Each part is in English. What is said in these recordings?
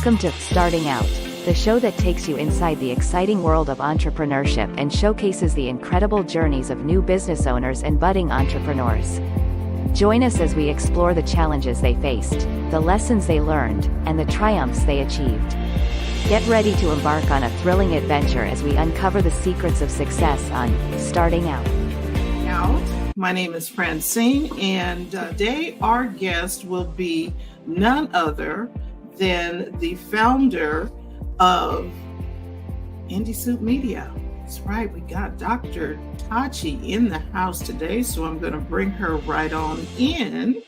Welcome to Starting Out, the show that takes you inside the exciting world of entrepreneurship and showcases the incredible journeys of new business owners and budding entrepreneurs. Join us as we explore the challenges they faced, the lessons they learned, and the triumphs they achieved. Get ready to embark on a thrilling adventure as we uncover the secrets of success on Starting Out. My name is Francine, and today our guest will be none other than the founder of IndieSoup Media. That's right, we got Dr. Tachi in the house today, so I'm going to bring her right on in,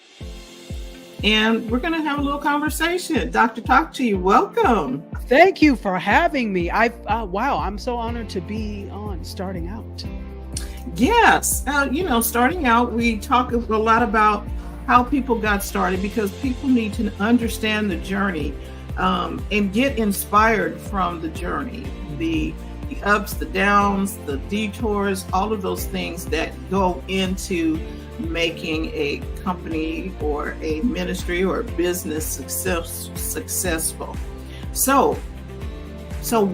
and we're going to have a little conversation. Dr. Tachi, welcome. Thank you for having me. I'm so honored to be on Starting Out. Yes, starting out, we talk a lot about how people got started because people need to understand the journey and get inspired from the journey, the ups, the downs, the detours, all of those things that go into making a company or a ministry or a business successful. So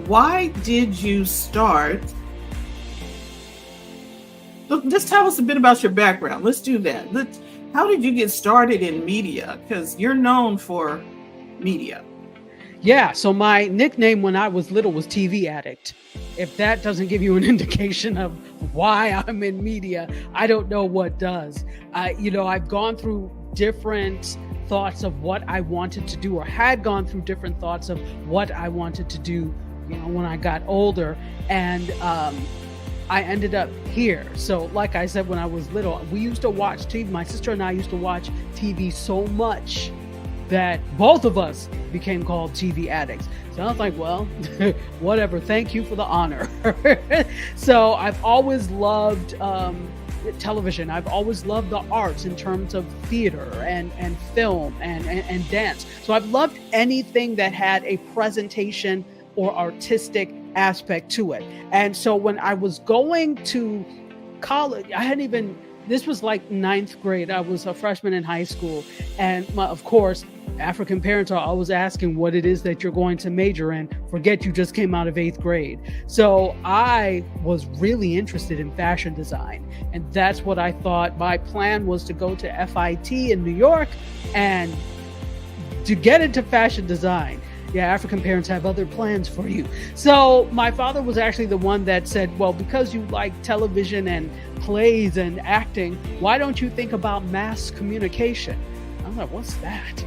why did you start? Look, just tell us a bit about your background. Let's do that. How did you get started in media? Because you're known for media. Yeah, so my nickname when I was little was TV Addict. If that doesn't give you an indication of why I'm in media, I don't know what does. I've gone through different thoughts of what I wanted to do, or had gone through different thoughts of what I wanted to do, when I got older. And I ended up here. So like I said, when I was little, we used to watch TV. My sister and I used to watch TV so much that both of us became called TV addicts. So I was like, well, whatever. Thank you for the honor. So I've always loved television. I've always loved the arts in terms of theater and film and dance. So I've loved anything that had a presentation or artistic aspect to it. And so when I was going to college, this was like 9th grade. I was a freshman in high school. And of course, African parents are always asking what it is that you're going to major in. Forget you just came out of 8th grade. So I was really interested in fashion design. And that's what I thought. My plan was to go to FIT in New York and to get into fashion design. Yeah, African parents have other plans for you. So my father was actually the one that said, well, because you like television and plays and acting, why don't you think about mass communication? I'm like, what's that?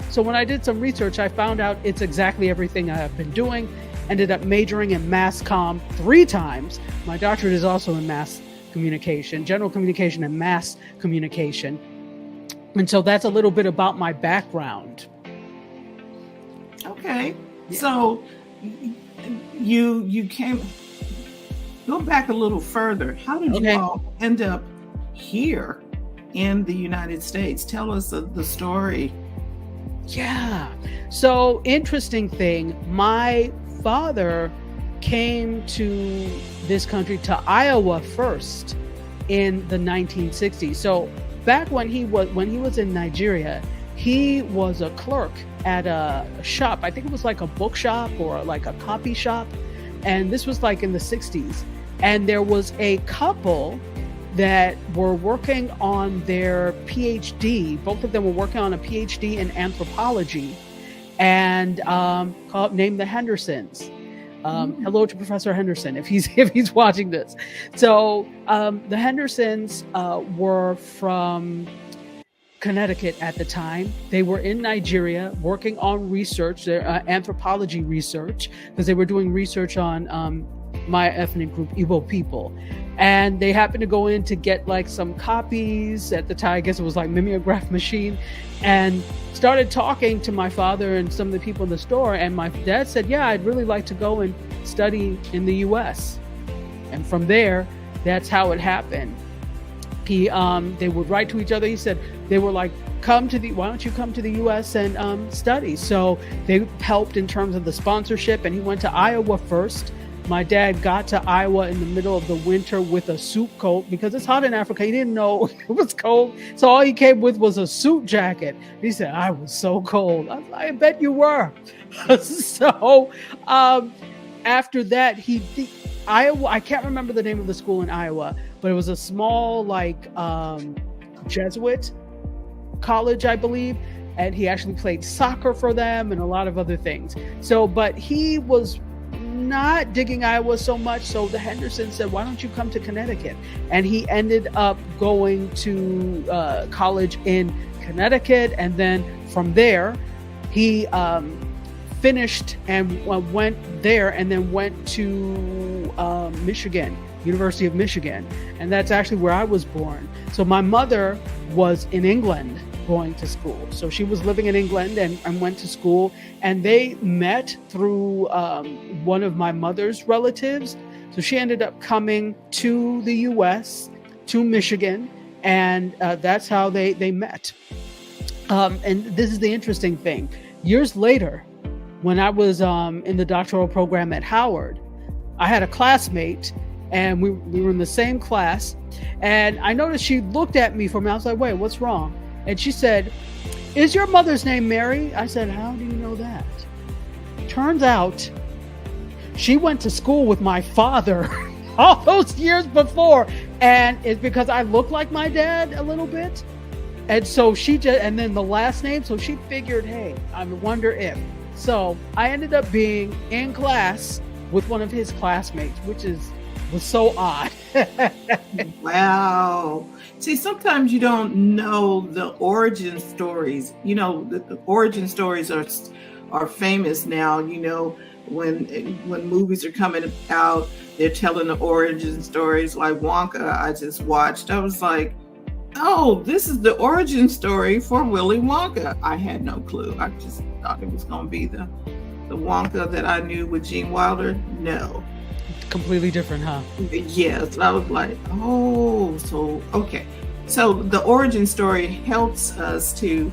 So when I did some research, I found out it's exactly everything I've been doing. Ended up majoring in mass comm 3 times. My doctorate is also in mass communication, general communication and mass communication. And so that's a little bit about my background. Okay, yeah. So you came, go back a little further. How did you all end up here in the United States? Tell us the story. Yeah, so interesting thing. My father came to this country, to Iowa first in the 1960s. So back when he was in Nigeria, he was a clerk at a shop. I think it was like a bookshop or like a copy shop. And this was like in the 60s. And there was a couple that were working on their PhD. Both of them were working on a PhD in anthropology and named the Hendersons. Hello to Professor Henderson if he's watching this. So the Hendersons were from Connecticut at the time. They were in Nigeria working on research, their anthropology research, because they were doing research on my ethnic group, Igbo people. And they happened to go in to get like some copies at the time. I guess it was like mimeograph machine, and started talking to my father and some of the people in the store. And my dad said, yeah, I'd really like to go and study in the US. And from there, that's how it happened. They would write to each other. He said, they were like, why don't you come to the US and study? So they helped in terms of the sponsorship, and he went to Iowa first, My dad got to Iowa in the middle of the winter with a suit coat because it's hot in Africa. He didn't know it was cold. So all he came with was a suit jacket. He said, I was so cold. I bet you were. So after that, Iowa, I can't remember the name of the school in Iowa, but it was a small Jesuit college, I believe. And he actually played soccer for them and a lot of other things. So, but he was not digging Iowa so much. So the Hendersons said, why don't you come to Connecticut? And he ended up going to college in Connecticut. And then from there, he finished and went there and then went to Michigan, University of Michigan. And that's actually where I was born. So my mother was in England going to school. So she was living in England and went to school, and they met through one of my mother's relatives. So she ended up coming to the US, to Michigan, and that's how they met. And this is the interesting thing. Years later, when I was in the doctoral program at Howard, I had a classmate, and we were in the same class, and I noticed she looked at me I was like, wait, what's wrong? And she said, is your mother's name Mary? I said, how do you know that? Turns out she went to school with my father all those years before. And it's because I look like my dad a little bit. And so and then the last name. So she figured, hey, I wonder if. So I ended up being in class with one of his classmates, which was so odd. Wow. See, sometimes you don't know the origin stories. You know, the origin stories are famous now. You know, when movies are coming out, they're telling the origin stories. Like Wonka, I just watched. I was like, oh, this is the origin story for Willy Wonka. I had no clue. I just thought it was going to be the Wonka that I knew with Gene Wilder. No. Completely different, huh? Yes. I was like, oh, so, okay. So the origin story helps us to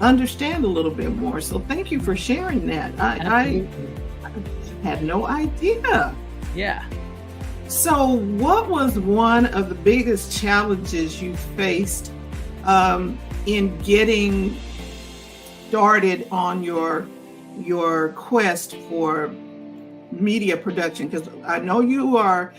understand a little bit more. So thank you for sharing that. I had no idea. Yeah. So what was one of the biggest challenges you faced in getting started on your quest for media production? Because I know you are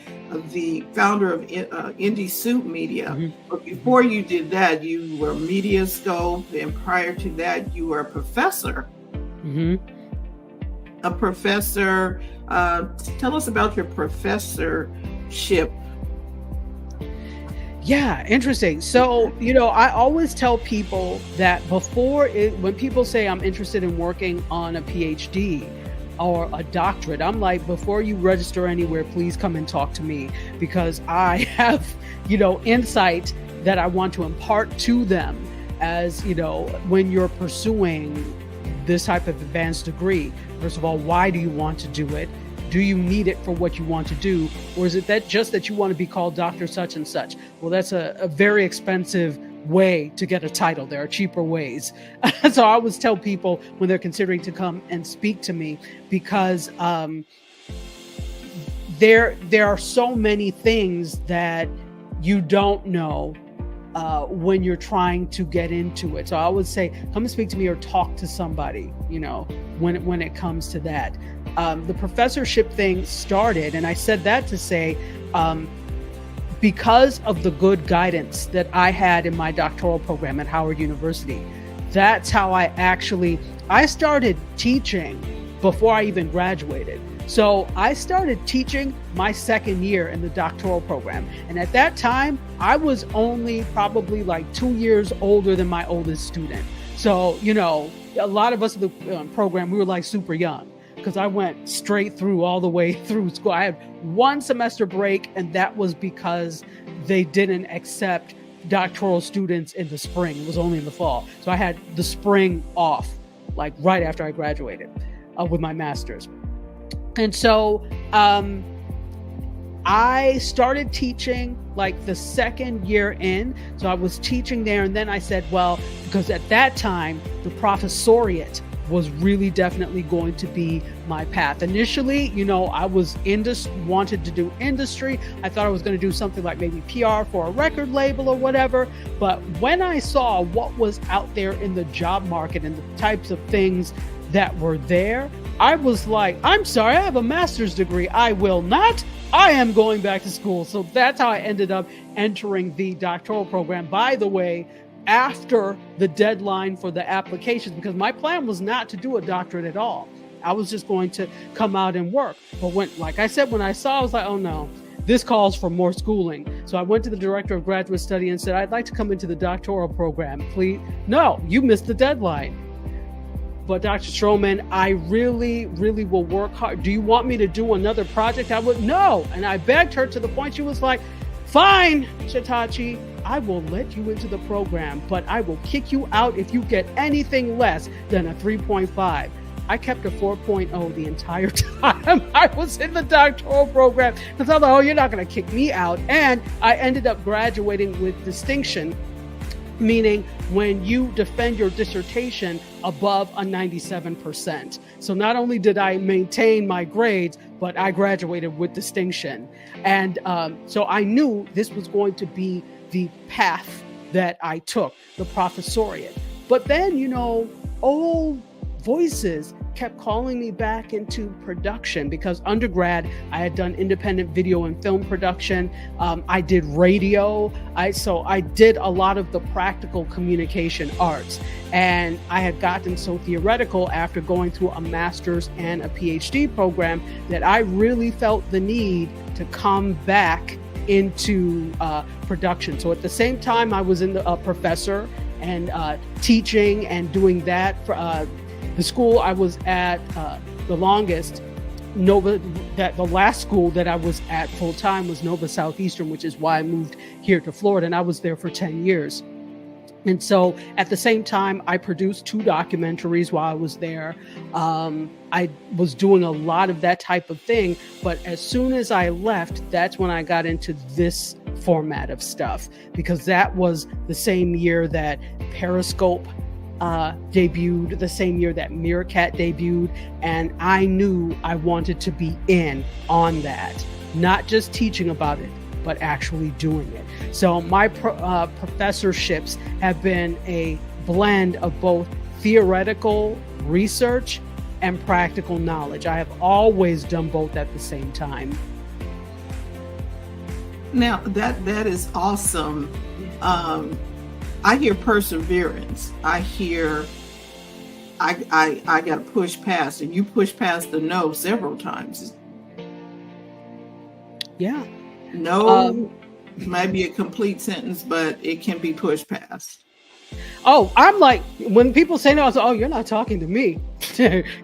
the founder of IndieSoup Media, mm-hmm. but before you did that, you were Mediascope, and prior to that, you were a professor. Mm-hmm. A professor. Tell us about your professorship. Yeah, interesting. So, I always tell people that when people say I'm interested in working on a PhD or a doctorate, I'm like, before you register anywhere, please come and talk to me, because I have, insight that I want to impart to them as, when you're pursuing this type of advanced degree. First of all, why do you want to do it? Do you need it for what you want to do? Or is it that you want to be called Dr. Such and Such? Well, that's a very expensive way to get a title. There are cheaper ways. So I always tell people when they're considering to come and speak to me, because there are so many things that you don't know when you're trying to get into it. So I would say, come and speak to me or talk to somebody, when it comes to that. The professorship thing started, and I said that to say, because of the good guidance that I had in my doctoral program at Howard University, that's how I started teaching before I even graduated. So I started teaching my second year in the doctoral program. And at that time, I was only probably like 2 years older than my oldest student. So, a lot of us in the program, we were like super young, because I went straight through all the way through school. I had one semester break, and that was because they didn't accept doctoral students in the spring. It was only in the fall. So I had the spring off, like right after I graduated with my master's. And so I started teaching like the second year in. So I was teaching there, and then I said, well, because at that time, the professoriate was really definitely going to be my path. Initially, I was wanted to do industry. I thought I was going to do something like maybe PR for a record label or whatever. But when I saw what was out there in the job market and the types of things that were there, I was like, I'm sorry, I have a master's degree. I will not. I am going back to school. So that's how I ended up entering the doctoral program. By the way, after the deadline for the applications, because my plan was not to do a doctorate at all. I was just going to come out and work. But when I saw, I was like, oh no, this calls for more schooling. So I went to the director of graduate study and said, I'd like to come into the doctoral program. Please. No, you missed the deadline. But Dr. Stroman, I really, really will work hard. Do you want me to do another project? I would, no. And I begged her to the point she was like, fine, Tachi, I will let you into the program, but I will kick you out if you get anything less than a 3.5. I kept a 4.0 the entire time I was in the doctoral program because I thought, oh, you're not going to kick me out. And I ended up graduating with distinction, meaning when you defend your dissertation above a 97%. So not only did I maintain my grades, but I graduated with distinction. And so I knew this was going to be the path that I took, the professoriate. But then, old voices kept calling me back into production because undergrad, I had done independent video and film production. I did radio. So I did a lot of the practical communication arts. And I had gotten so theoretical after going through a master's and a PhD program that I really felt the need to come back into production. So at the same time, I was a professor and teaching and doing that for the school I was at the longest. The last school that I was at full time was Nova Southeastern, which is why I moved here to Florida, and I was there for 10 years. And so at the same time, I produced 2 documentaries while I was there. I was doing a lot of that type of thing. But as soon as I left, that's when I got into this format of stuff, because that was the same year that Periscope debuted, the same year that Meerkat debuted. And I knew I wanted to be in on that, not just teaching about it, but actually doing it. So my professorships have been a blend of both theoretical research and practical knowledge. I have always done both at the same time. Now that is awesome. I hear perseverance. I hear I got to push past, and you push past the no several times. Yeah. No might be a complete sentence, but it can be pushed past. Oh, I'm like, when people say no, I say, oh, you're not talking to me.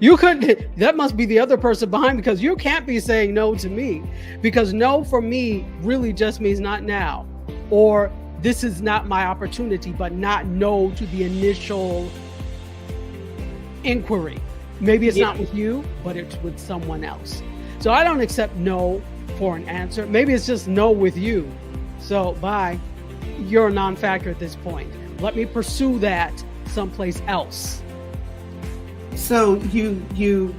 You couldn't, that must be the other person behind, because you can't be saying no to me, because no for me really just means not now, or this is not my opportunity, but not no to the initial inquiry. Maybe it's not with you, but it's with someone else. So I don't accept no for an answer. Maybe it's just no with you. So bye. You're a non-factor at this point. Let me pursue that someplace else. So you've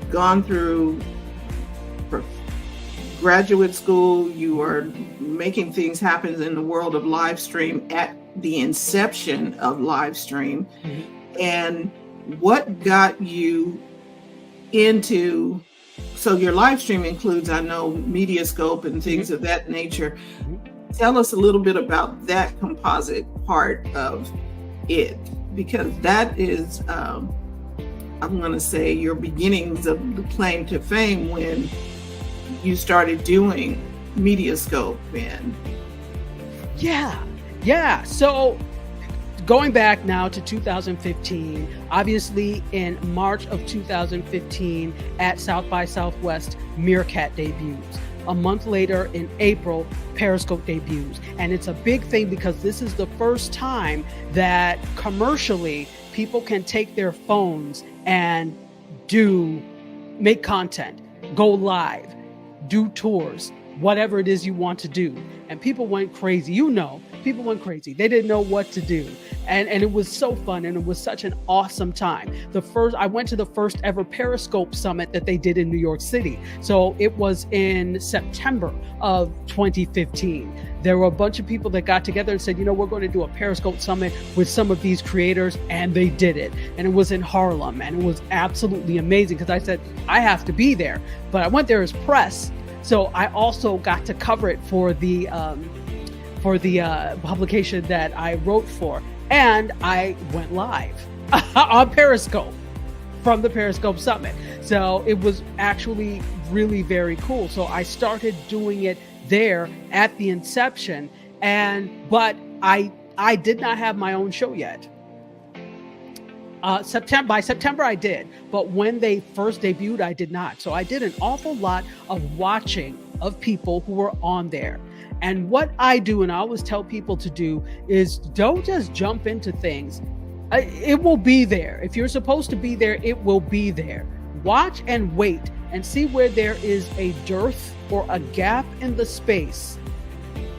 gone through graduate school. You are making things happen in the world of live stream at the inception of live stream. Mm-hmm. And what got you into, so your live stream includes, I know, MediaScope and things mm-hmm. of that nature. Mm-hmm. Tell us a little bit about that composite part of it, because that is, I'm going to say, your beginnings of the claim to fame when you started doing MediaScope. And yeah. So going back now to 2015, obviously in March of 2015 at South by Southwest, Meerkat debuts. A month later in April, Periscope debuts. And it's a big thing because this is the first time that commercially people can take their phones and make content, go live, do tours, whatever it is you want to do. And people went crazy. People went crazy. They didn't know what to do. And it was so fun, and it was such an awesome time. I went to the first ever Periscope Summit that they did in New York City. So it was in September of 2015. There were a bunch of people that got together and said, we're going to do a Periscope Summit with some of these creators, and they did it. And it was in Harlem, and it was absolutely amazing because I said, I have to be there. But I went there as press. So I also got to cover it for the publication that I wrote for. And I went live on Periscope from the Periscope Summit. So it was actually really very cool. So I started doing it there at the inception. But I did not have my own show yet. By September I did, but when they first debuted, I did not. So I did an awful lot of watching of people who were on there. And what I do, and I always tell people to do, is don't just jump into things. It will be there. If you're supposed to be there, it will be there. Watch and wait and see where there is a dearth or a gap in the space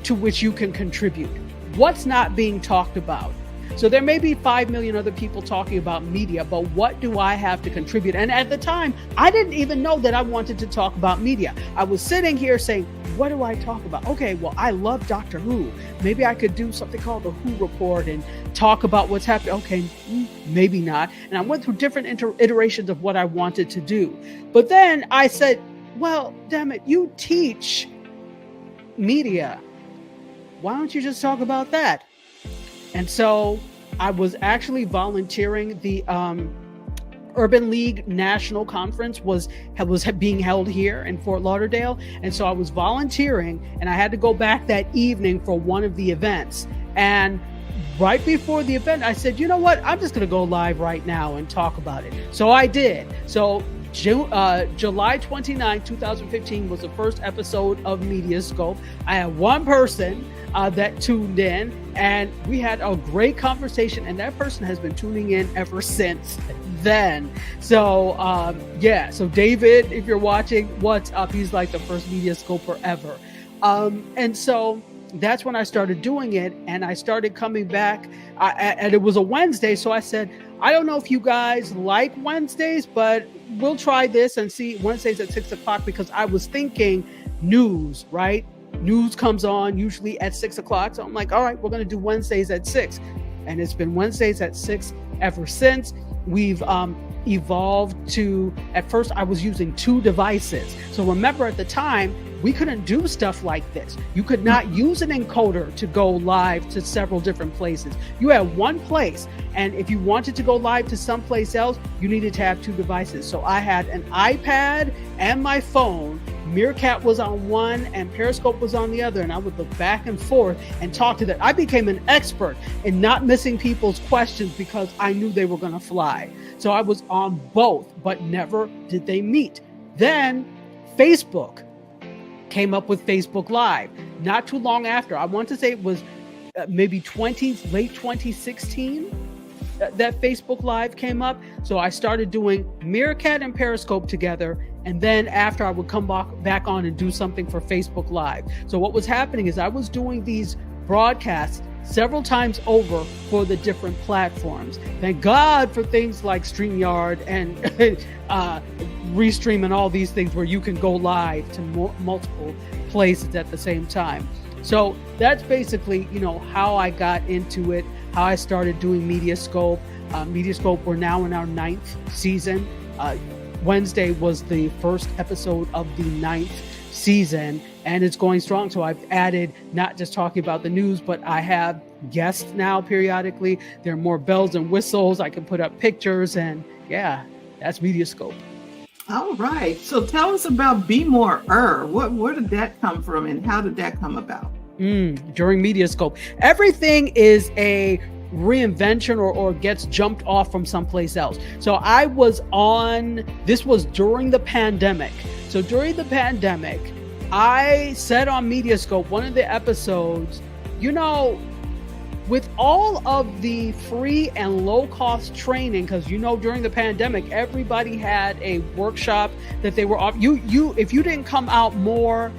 to which you can contribute. What's not being talked about? So there may be 5 million other people talking about media, but what do I have to contribute? And at the time, I didn't even know that I wanted to talk about media. I was sitting here saying, what do I talk about? Okay, well, I love Doctor Who. Maybe I could do something called the Who Report and talk about what's happening. Okay, maybe not. And I went through different iterations of what I wanted to do. But then I said, well, damn it, you teach media. Why don't you just talk about that? And so I was actually volunteering. The Urban League National Conference was being held here in Fort Lauderdale. And so I was volunteering, and I had to go back that evening for one of the events. And right before the event, I said, you know what? I'm just going to go live right now and talk about it. So I did. So July 29, 2015 was the first episode of Mediascope. I had one person that tuned in, and we had a great conversation, and that person has been tuning in ever since then. So so David, if you're watching, what's up? He's like the first Mediascoper ever. And so that's when I started doing it, and I started coming back, and it was a Wednesday. So I said, I don't know if you guys like Wednesdays, but we'll try this and see. Wednesdays at 6:00, because I was thinking news, right? News comes on usually at 6:00. So I'm like, all right, we're going to do Wednesdays at 6. And it's been Wednesdays at 6 ever since. We've evolved to, at first I was using 2 devices. So remember, at the time, we couldn't do stuff like this. You could not use an encoder to go live to several different places. You had one place, and if you wanted to go live to someplace else, you needed to have 2 devices. So I had an iPad and my phone. Meerkat was on one and Periscope was on the other, and I would look back and forth and talk to them. I became an expert in not missing people's questions because I knew they were going to fly. So I was on both, but never did they meet. Then Facebook came up with Facebook Live not too long after. I want to say it was maybe late 2016 that Facebook Live came up. So I started doing Meerkat and Periscope together, and then after I would come back on and do something for Facebook Live. So what was happening is I was doing these broadcasts several times over for the different platforms. Thank God for things like StreamYard and Restream and all these things where you can go live to multiple places at the same time. So that's basically, how I got into it, how I started doing Mediascope. Mediascope, we're now in our 9th season. Wednesday was the first episode of the 9th season, and it's going strong. So I've added not just talking about the news, but I have guests now periodically. There are more bells and whistles. I can put up pictures, and that's Mediascope. All right. So tell us about Be More. Where did that come from, and how did that come about? During Mediascope, everything is a reinvention or gets jumped off from someplace else. So I was this was during the pandemic. So during the pandemic, I said on Mediascope, one of the episodes, with all of the free and low cost training, because during the pandemic, everybody had a workshop that they were off. If you didn't come out more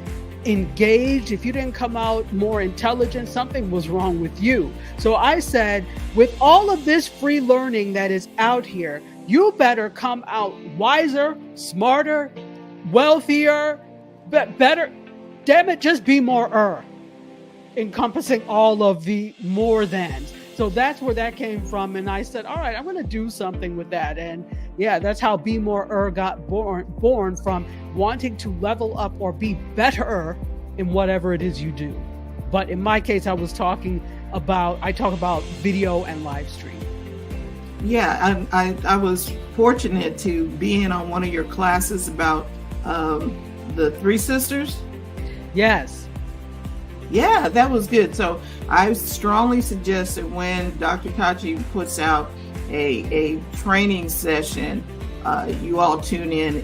engaged, if you didn't come out more intelligent, something was wrong with you. So I said, with all of this free learning that is out here, you better come out wiser, smarter, wealthier, better. Damn it, just be more encompassing all of the more thans. So that's where that came from. And I said, all right, I'm going to do something with that. And yeah, that's how Be More got born from wanting to level up or be better in whatever it is you do. But in my case, I talk about video and live stream. Yeah, I was fortunate to be in on one of your classes about the three sisters. Yes. Yeah, that was good. So I strongly suggest that when Dr. Tachi puts out a training session, you all tune in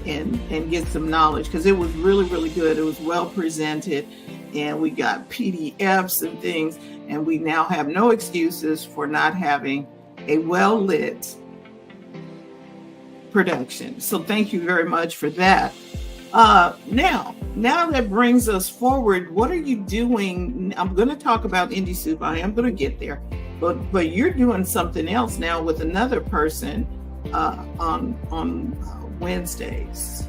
and get some knowledge, because it was really, really good. It was well presented, and we got PDFs and things, and we now have no excuses for not having a well-lit production. So thank you very much for that. Now that brings us forward. What are you doing? I'm going to talk about IndieSoup. I am going to get there, but you're doing something else now with another person on Wednesdays.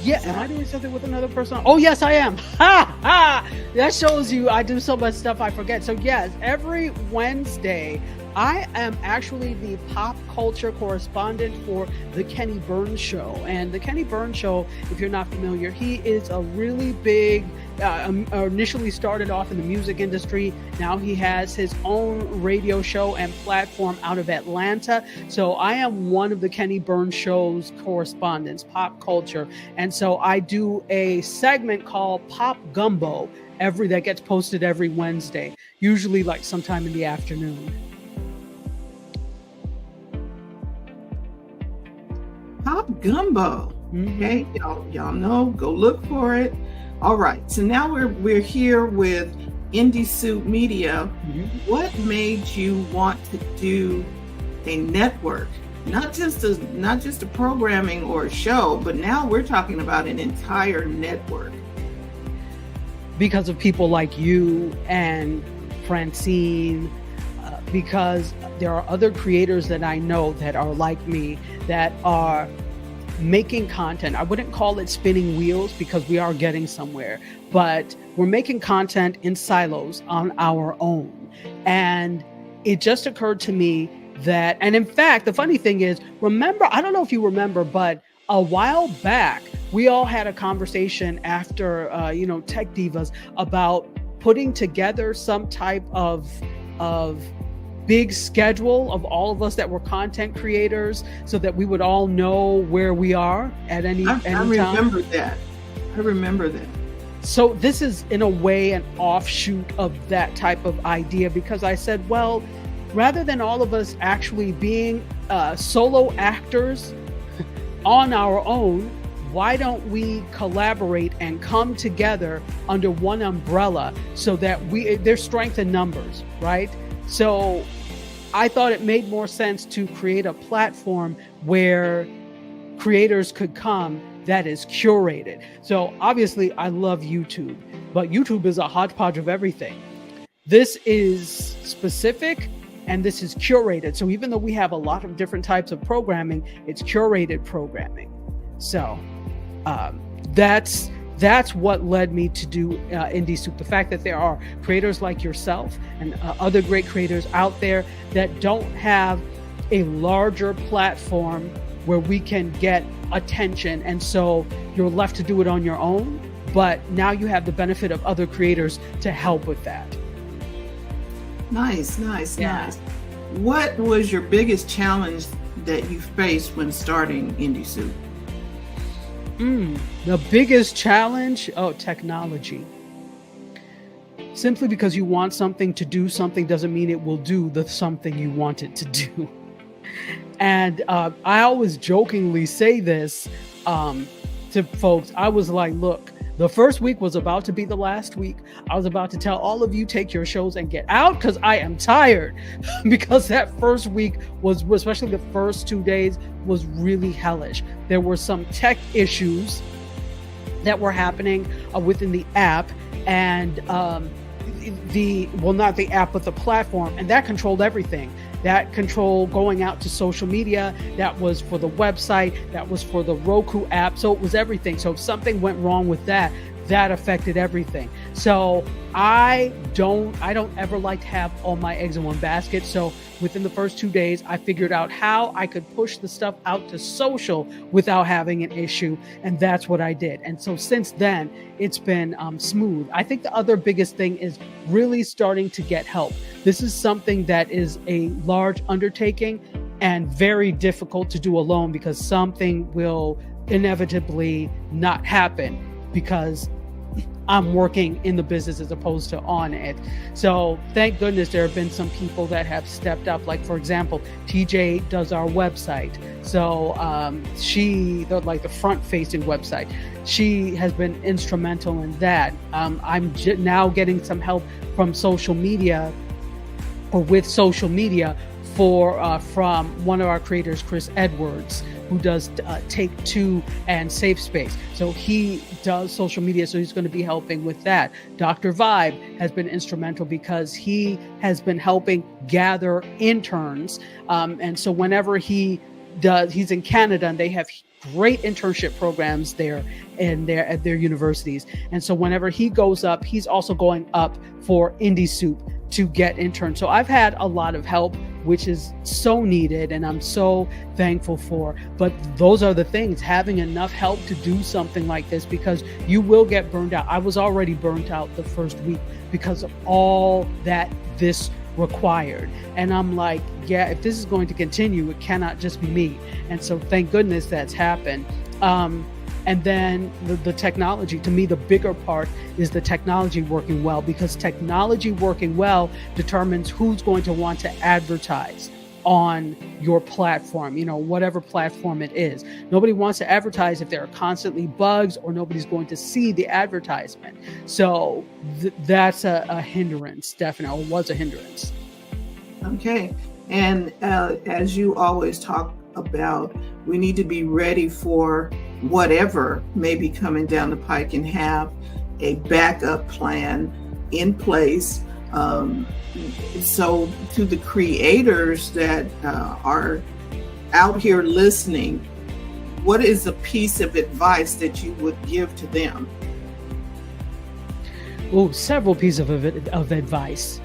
Yeah, am I doing something with another person? Oh, yes, I am. Ha ha! That shows you I do so much stuff I forget. So yes, every Wednesday, I am actually the pop culture correspondent for The Kenny Burns Show. And The Kenny Burns Show, if you're not familiar, he is a really big, initially started off in the music industry. Now he has his own radio show and platform out of Atlanta. So I am one of The Kenny Burns Show's correspondents, pop culture. And so I do a segment called Pop Gumbo that gets posted every Wednesday, usually like sometime in the afternoon. Pop Gumbo. Okay, y'all know, go look for it. All right, so now we're here with IndieSoup Media. What made you want to do a network, not just a programming or a show, but now we're talking about an entire network? Because of people like you and Francine, because there are other creators that I know that are like me, that are making content. I wouldn't call it spinning wheels, because we are getting somewhere, but we're making content in silos on our own. And it just occurred to me that, and in fact, the funny thing is, I don't know if you remember, but a while back, we all had a conversation after, Tech Divas, about putting together some type of big schedule of all of us that were content creators, so that we would all know where we are at any time. I remember that. So this is in a way an offshoot of that type of idea, because I said, well, rather than all of us actually being solo actors on our own, why don't we collaborate and come together under one umbrella, so that there's strength in numbers, right? So I thought it made more sense to create a platform where creators could come that is curated. So obviously I love YouTube, but YouTube is a hodgepodge of everything. This is specific and this is curated. So even though we have a lot of different types of programming, it's curated programming. So that's what led me to do IndieSoup. The fact that there are creators like yourself and other great creators out there that don't have a larger platform where we can get attention. And so you're left to do it on your own, but now you have the benefit of other creators to help with that. Nice. What was your biggest challenge that you faced when starting IndieSoup? The biggest challenge? Technology. Simply because you want something to do something doesn't mean it will do the something you want it to do. And I always jokingly say this to folks. I was like, look, the first week was about to be the last week. I was about to tell all of you, take your shows and get out, because I am tired. Because that first week was, especially the first 2 days, was really hellish. There were some tech issues that were happening within the app, and not the app, but the platform, and that controlled everything. That controlled going out to social media, that was for the website, that was for the Roku app. So it was everything. So if something went wrong with that, that affected everything. So I don't ever like to have all my eggs in one basket. So within the first 2 days, I figured out how I could push the stuff out to social without having an issue. And that's what I did. And so since then, it's been smooth. I think the other biggest thing is really starting to get help. This is something that is a large undertaking and very difficult to do alone, because something will inevitably not happen because I'm working in the business as opposed to on it. So thank goodness there have been some people that have stepped up. Like, for example, TJ does our website. So the front facing website, she has been instrumental in that. I'm now getting some help from social media, or with social media, from one of our creators, Chris Edwards, who does Take Two and Safe Space. So he does social media, so he's going to be helping with that. Dr. Vibe has been instrumental because he has been helping gather interns. And so whenever he's in Canada, and they have great internship programs there at their universities. And so whenever he goes up, he's also going up for IndieSoup to get interns. So I've had a lot of help, which is so needed, and I'm so thankful for. But those are the things, having enough help to do something like this, because you will get burned out. I was already burnt out the first week because of all that this required. And I'm like, yeah, if this is going to continue, it cannot just be me. And so thank goodness that's happened. And then the technology, to me, the bigger part is the technology working well, because technology working well determines who's going to want to advertise on your platform, whatever platform it is. Nobody wants to advertise if there are constantly bugs, or nobody's going to see the advertisement. So that's a hindrance, definitely, or was a hindrance. Okay. And as you always talk about, we need to be ready for whatever may be coming down the pike and have a backup plan in place. So to the creators that are out here listening, what is a piece of advice that you would give to them? Well, several pieces of advice.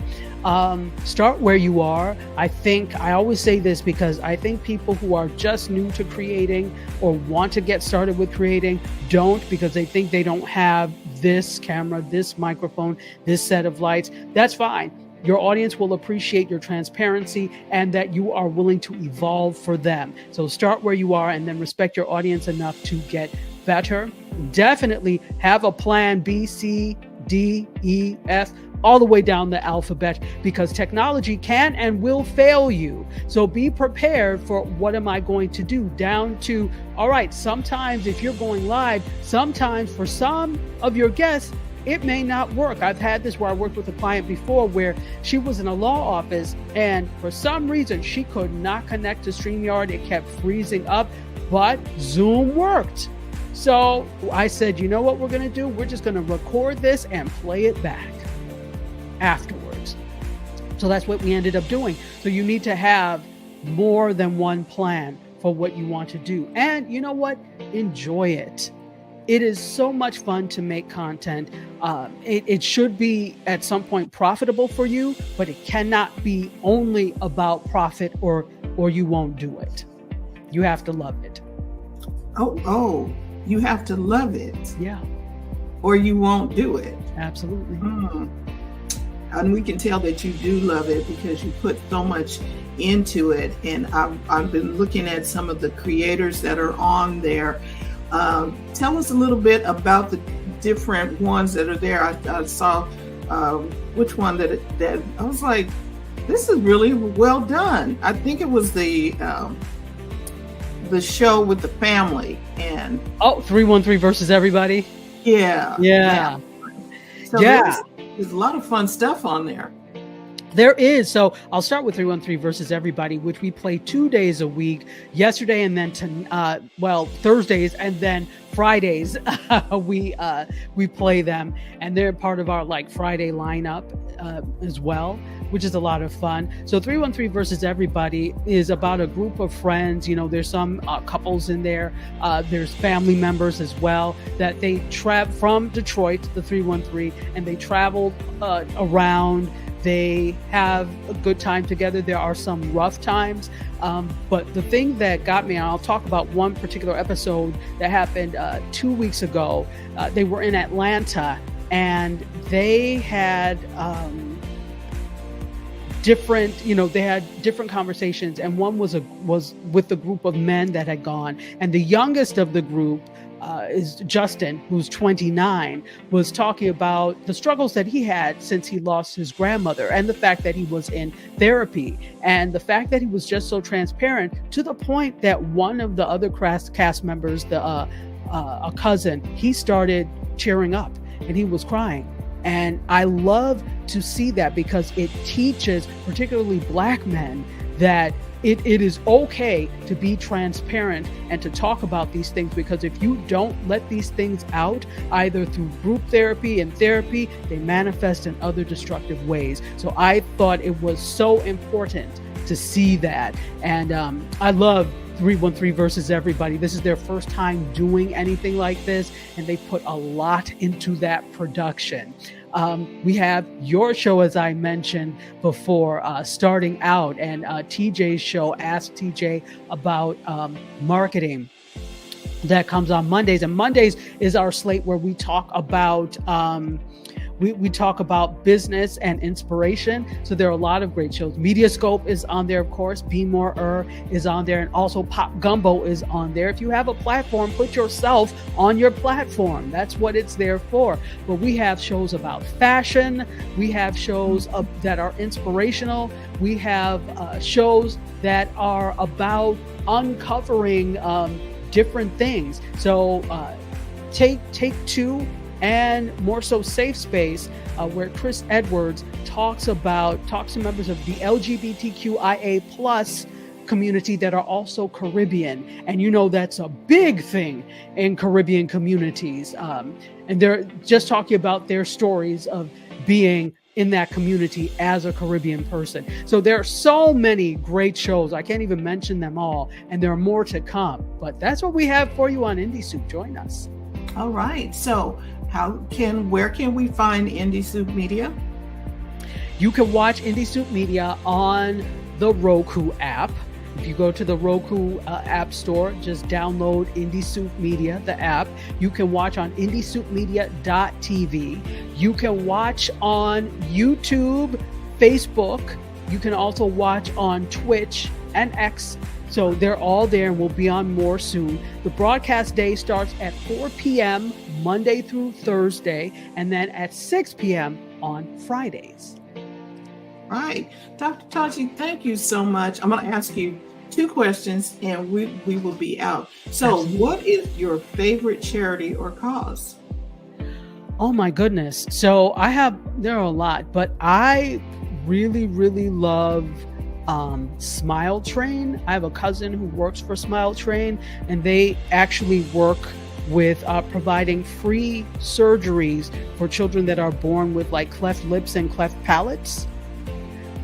Start where you are. I always say this because I think people who are just new to creating or want to get started with creating don't, because they think they don't have this camera, this microphone, this set of lights. That's fine. Your audience will appreciate your transparency and that you are willing to evolve for them. So start where you are, and then respect your audience enough to get better. Definitely have a plan B, C, D, E, F, all the way down the alphabet, because technology can and will fail you. So be prepared for, what am I going to do, down to, all right, sometimes if you're going live, sometimes for some of your guests, it may not work. I've had this where I worked with a client before where she was in a law office, and for some reason she could not connect to StreamYard. It kept freezing up, but Zoom worked. So I said, you know what we're going to do? We're just going to record this and play it back afterwards. So that's what we ended up doing. So you need to have more than one plan for what you want to do. And you know what? Enjoy it. It is so much fun to make content. It should be at some point profitable for you, but it cannot be only about profit, or you won't do it. You have to love it. Oh, you have to love it. Yeah. Or you won't do it. Absolutely. And we can tell that you do love it because you put so much into it. And I've been looking at some of the creators that are on there. Tell us a little bit about the different ones that are there. I saw which one that I was like, this is really well done. I think it was the show with the family, and 313 versus everybody. Yeah. Yeah. So there's a lot of fun stuff on there. There is. So I'll start with 313 versus Everybody, which we play 2 days a week. Yesterday and then Thursdays and then Fridays we play them, and they're part of our like Friday lineup as well, which is a lot of fun. So 313 versus Everybody is about a group of friends. You know, there's some couples in there. There's family members as well that they travel from Detroit, the 313, and they traveled around. They have a good time together. There are some rough times. But the thing that got me, and I'll talk about one particular episode that happened 2 weeks ago. They were in Atlanta, and they had different conversations. And one was with the group of men that had gone. And the youngest of the group is Justin, who's 29, was talking about the struggles that he had since he lost his grandmother, and the fact that he was in therapy, and the fact that he was just so transparent, to the point that one of the other cast members, a cousin, he started tearing up and he was crying. And I love to see that, because it teaches particularly Black men that it is okay to be transparent and to talk about these things, because if you don't let these things out, either through group therapy and therapy, they manifest in other destructive ways. So I thought it was so important to see that. And I love 313 versus Everybody. This is their first time doing anything like this, and they put a lot into that production. We have your show, as I mentioned before, starting out, and TJ's show, Ask TJ About Marketing. That comes on Mondays, and Mondays is our slate where we talk about we talk about business and inspiration. So there are a lot of great shows. Mediascope is on there, of course. Be More is on there, and also Pop Gumbo is on there. If you have a platform, put yourself on your platform. That's what it's there for. But we have shows about fashion. We have shows that are inspirational. We have shows that are about uncovering different things. So Take Two, and more so Safe Space, where Chris Edwards talks to members of the LGBTQIA plus community that are also Caribbean. And you know, that's a big thing in Caribbean communities. And they're just talking about their stories of being in that community as a Caribbean person. So there are so many great shows. I can't even mention them all, and there are more to come. But that's what we have for you on IndieSoup. Join us. All right. So where can we find IndieSoup Media? You can watch IndieSoup Media on the Roku app. If you go to the Roku app store, just download IndieSoup Media, the app. You can watch on indiesoupmedia.tv. You can watch on YouTube, Facebook. You can also watch on Twitch and X. So they're all there, and we'll be on more soon. The broadcast day starts at 4 p.m. Monday through Thursday, and then at 6 p.m. on Fridays. Right. Dr. Tachi, thank you so much. I'm going to ask you 2 questions, and we will be out. So Absolutely. What is your favorite charity or cause? Oh my goodness. So there are a lot, but I really, really love Smile Train. I have a cousin who works for Smile Train, and they actually work with providing free surgeries for children that are born with like cleft lips and cleft palates.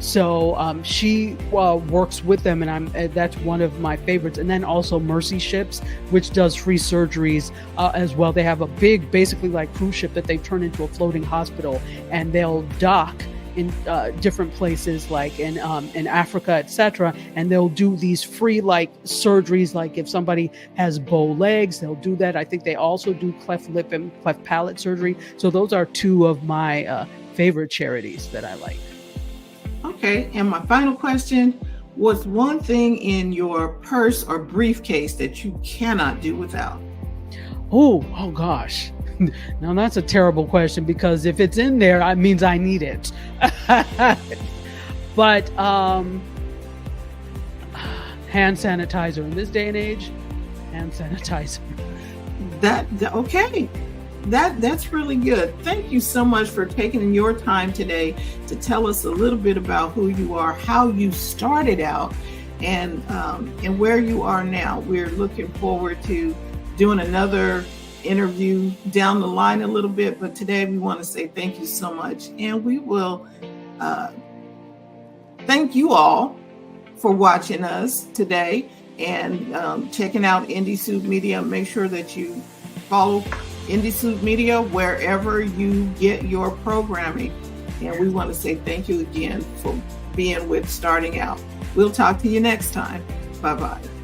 So she works with them, and that's one of my favorites. And then also Mercy Ships, which does free surgeries as well. They have a big, basically like cruise ship that they turn into a floating hospital, and they'll dock in different places like in Africa, etc. And they'll do these free like surgeries. Like if somebody has bow legs, they'll do that. I think they also do cleft lip and cleft palate surgery. So those are 2 of my favorite charities that I like. Okay, and my final question, what's one thing in your purse or briefcase that you cannot do without? Oh gosh. Now that's a terrible question, because if it's in there, it means I need it. But hand sanitizer in this day and age, hand sanitizer. Okay. That's really good. Thank you so much for taking your time today to tell us a little bit about who you are, how you started out, and where you are now. We're looking forward to doing another interview down the line a little bit, but today we want to say thank you so much, and we will thank you all for watching us today and checking out IndieSoup Media. Make sure that you follow IndieSoup Media wherever you get your programming. And we want to say thank you again for being with Starting Out. We'll talk to you next time. Bye-bye.